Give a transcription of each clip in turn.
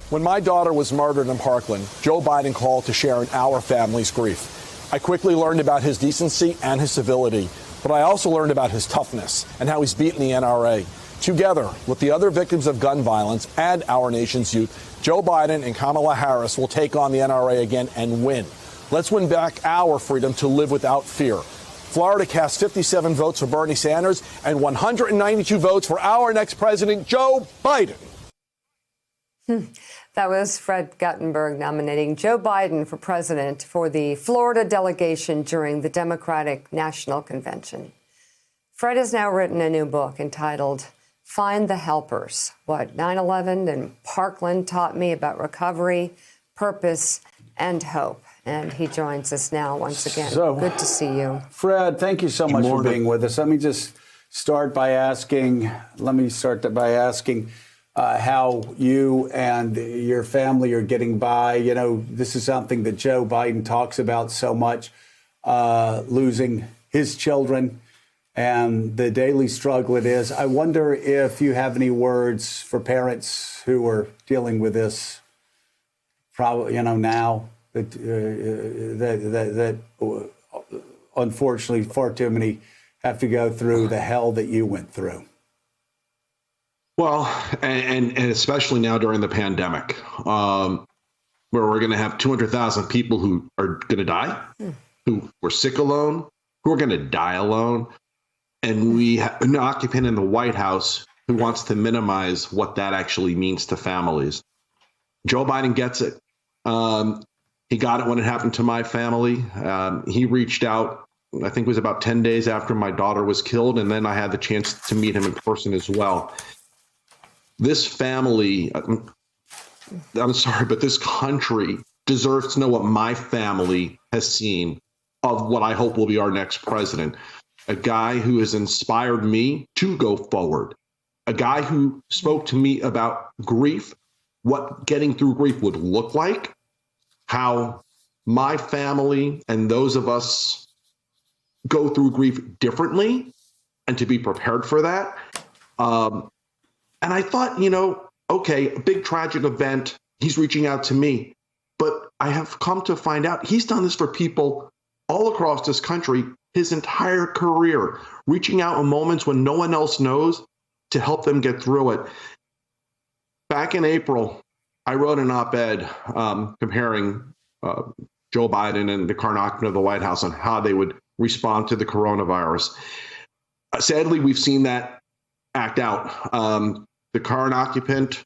When my daughter was murdered in Parkland, Joe Biden called to share in our family's grief. I quickly learned about his decency and his civility, but I also learned about his toughness and how he's beaten the NRA. Together with the other victims of gun violence and our nation's youth, Joe Biden and Kamala Harris will take on the NRA again and win. Let's win back our freedom to live without fear. Florida cast 57 votes for Bernie Sanders and 192 votes for our next president, Joe Biden. That was Fred Guttenberg nominating Joe Biden for president for the Florida delegation during the Democratic National Convention. Fred has now written a new book entitled Find the Helpers: What 9/11 and Parkland Taught Me About Recovery, Purpose, and Hope. And he joins us now once again. Good to see you. Fred, thank you so much for being with us. Let me start by asking how you and your family are getting by. You know, this is something that Joe Biden talks about so much, losing his children and the daily struggle it is. I wonder if you have any words for parents who are dealing with this, probably, now that unfortunately far too many have to go through the hell that you went through. Well, and especially now during the pandemic, where we're going to have 200,000 people who are going to die, who were sick alone, who are going to die alone. And we have an occupant in the White House who wants to minimize what that actually means to families. Joe Biden gets it. He got it when it happened to my family. He reached out, I think it was about 10 days after my daughter was killed. And then I had the chance to meet him in person as well. This family, I'm sorry, but this country deserves to know what my family has seen of what I hope will be our next president. A guy who has inspired me to go forward. A guy who spoke to me about grief, what getting through grief would look like, how my family and those of us go through grief differently, and to be prepared for that. And I thought, okay, a big tragic event, he's reaching out to me. But I have come to find out he's done this for people all across this country his entire career, reaching out in moments when no one else knows to help them get through it. Back in April, I wrote an op-ed comparing Joe Biden and the current occupant of the White House on how they would respond to the coronavirus. Sadly, we've seen that act out. The current occupant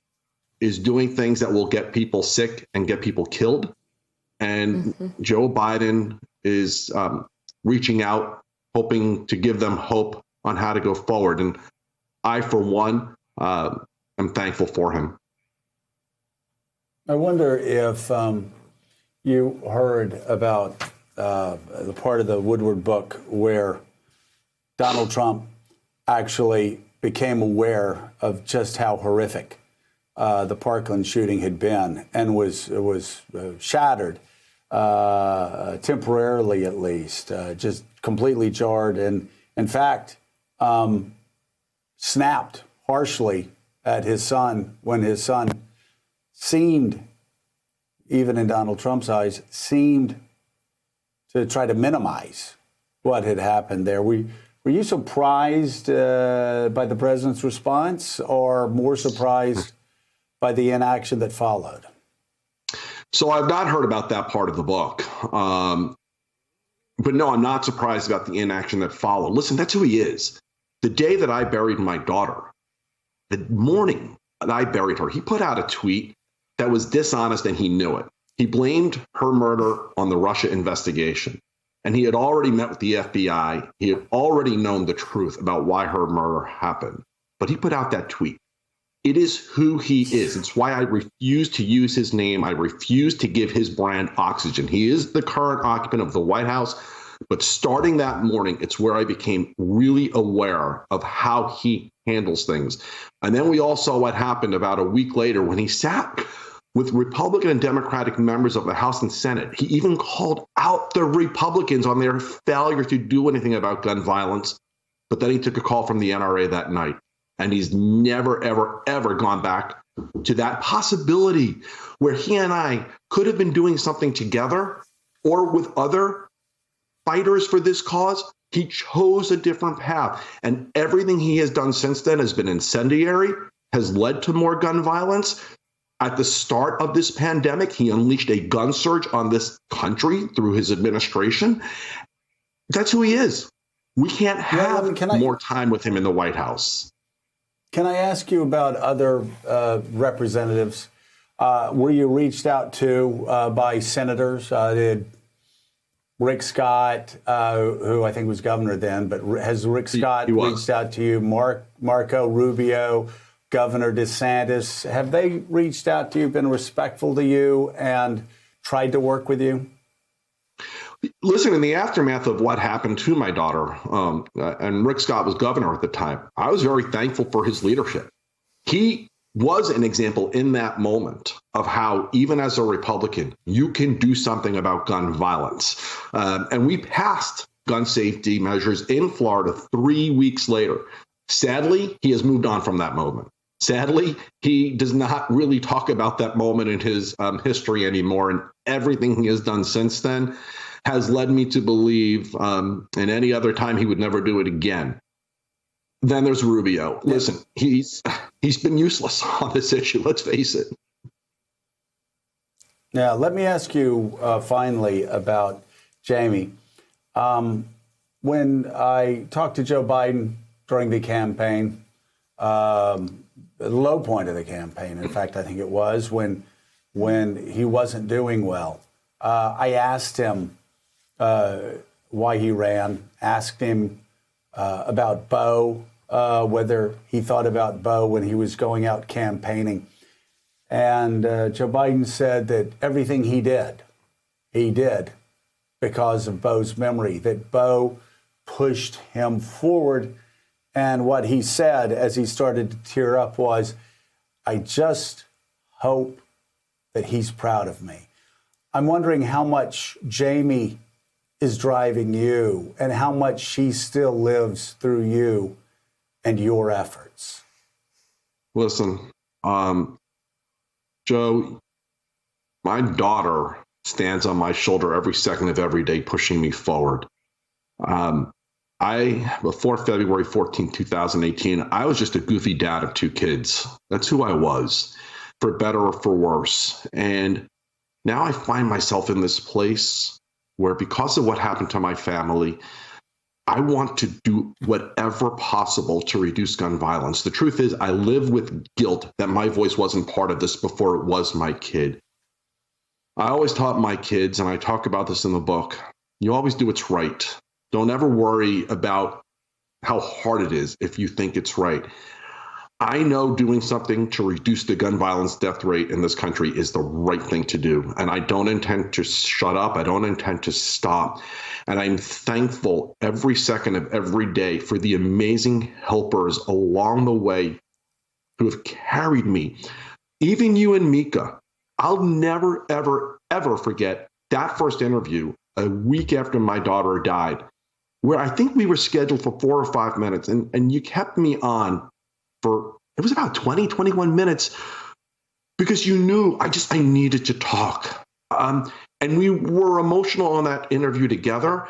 is doing things that will get people sick and get people killed. And Joe Biden is reaching out, hoping to give them hope on how to go forward. And I, for one, am thankful for him. I wonder if you heard about the part of the Woodward book where Donald Trump actually became aware of just how horrific the Parkland shooting had been, and was shattered, temporarily at least, just completely jarred, and in fact snapped harshly at his son when his son seemed, even in Donald Trump's eyes, seemed to try to minimize what had happened there. Were you surprised by the president's response, or more surprised by the inaction that followed? So I've not heard about that part of the book. But no, I'm not surprised about the inaction that followed. Listen, that's who he is. The day that I buried my daughter, the morning that I buried her, he put out a tweet that was dishonest, and he knew it. He blamed her murder on the Russia investigation. And he had already met with the FBI. He had already known the truth about why her murder happened. But he put out that tweet. It is who he is. It's why I refuse to use his name. I refuse to give his brand oxygen. He is the current occupant of the White House. But starting that morning, it's where I became really aware of how he handles things. And then we all saw what happened about a week later when he sat with Republican and Democratic members of the House and Senate. He even called out the Republicans on their failure to do anything about gun violence. But then he took a call from the NRA that night. And he's never, ever, ever gone back to that possibility where he and I could have been doing something together or with other fighters for this cause. He chose a different path. And everything he has done since then has been incendiary, has led to more gun violence. At the start of this pandemic, he unleashed a gun surge on this country through his administration. That's who he is. We can't have more time with him in the White House. Can I ask you about other representatives? Were you reached out to by senators? Did Rick Scott, who I think was governor then, but has Rick Scott reached out to you? Marco Rubio, Governor DeSantis, have they reached out to you, been respectful to you, and tried to work with you? Listen, in the aftermath of what happened to my daughter, and Rick Scott was governor at the time, I was very thankful for his leadership. He was an example in that moment of how, even as a Republican, you can do something about gun violence. And we passed gun safety measures in Florida 3 weeks later. Sadly, he has moved on from that moment. Sadly, he does not really talk about that moment in his history anymore. And everything he has done since then has led me to believe, in any other time, he would never do it again. Then there's Rubio. Listen, he's been useless on this issue. Let's face it. Now, let me ask you finally about Jamie. When I talked to Joe Biden during the campaign, the low point of the campaign, in fact, I think it was when he wasn't doing well, I asked him why he ran, asked him about Beau, whether he thought about Beau when he was going out campaigning. And Joe Biden said that everything he did because of Beau's memory, that Beau pushed him forward. And what he said as he started to tear up was, I just hope that he's proud of me. I'm wondering how much Jamie is driving you and how much she still lives through you and your efforts. Listen, Joe, my daughter stands on my shoulder every second of every day, pushing me forward. Before February 14, 2018, I was just a goofy dad of 2 kids. That's who I was, for better or for worse. And now I find myself in this place where, because of what happened to my family, I want to do whatever possible to reduce gun violence. The truth is, I live with guilt that my voice wasn't part of this before it was my kid. I always taught my kids, and I talk about this in the book, you always do what's right. Don't ever worry about how hard it is if you think it's right. I know doing something to reduce the gun violence death rate in this country is the right thing to do. And I don't intend to shut up. I don't intend to stop. And I'm thankful every second of every day for the amazing helpers along the way who have carried me. Even you and Mika. I'll never, ever, ever forget that first interview a week after my daughter died, where I think we were scheduled for 4 or 5 minutes, and you kept me on for, it was about 20, 21 minutes, because you knew I needed to talk. And we were emotional on that interview together.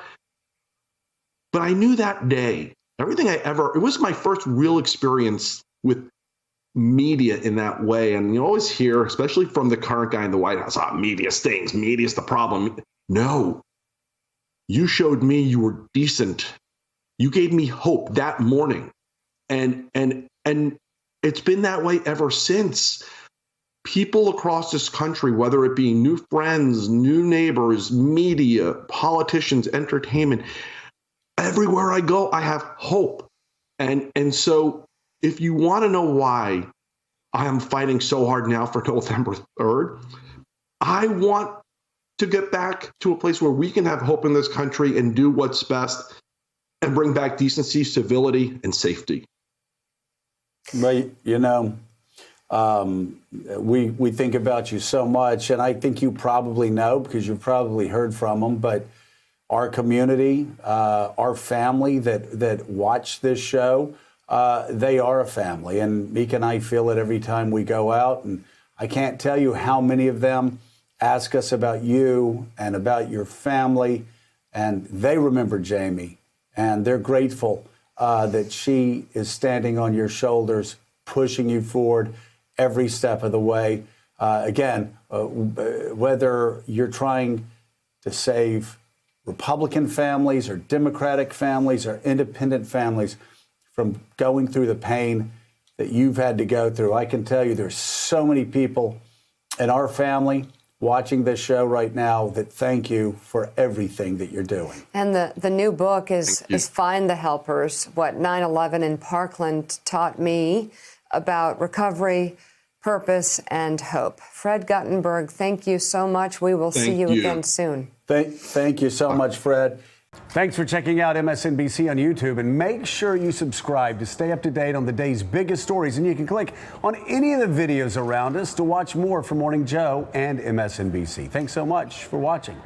But I knew that day, it was my first real experience with media in that way. And you always hear, especially from the current guy in the White House, media stinks, media's the problem. No, you showed me you were decent. You gave me hope that morning. And it's been that way ever since. People across this country, whether it be new friends, new neighbors, media, politicians, entertainment, everywhere I go, I have hope. And so if you want to know why I am fighting so hard now for November 3rd, I want to get back to a place where we can have hope in this country and do what's best and bring back decency, civility, and safety. Well, we think about you so much, and I think you probably know because you've probably heard from them, but our community, our family that watch this show, they are a family. And Mika and I feel it every time we go out. And I can't tell you how many of them ask us about you and about your family. And they remember Jamie. And they're grateful that she is standing on your shoulders, pushing you forward every step of the way. Again, whether you're trying to save Republican families or Democratic families or independent families from going through the pain that you've had to go through, I can tell you there's so many people in our family watching this show right now that thank you for everything that you're doing. And the new book is Find the Helpers, What 9/11 in Parkland Taught Me About Recovery, Purpose, and Hope. Fred Guttenberg, thank you so much. We will see you again soon. Thank you so much, Fred. Thanks for checking out MSNBC on YouTube, and make sure you subscribe to stay up to date on the day's biggest stories. And you can click on any of the videos around us to watch more from Morning Joe and MSNBC. Thanks so much for watching.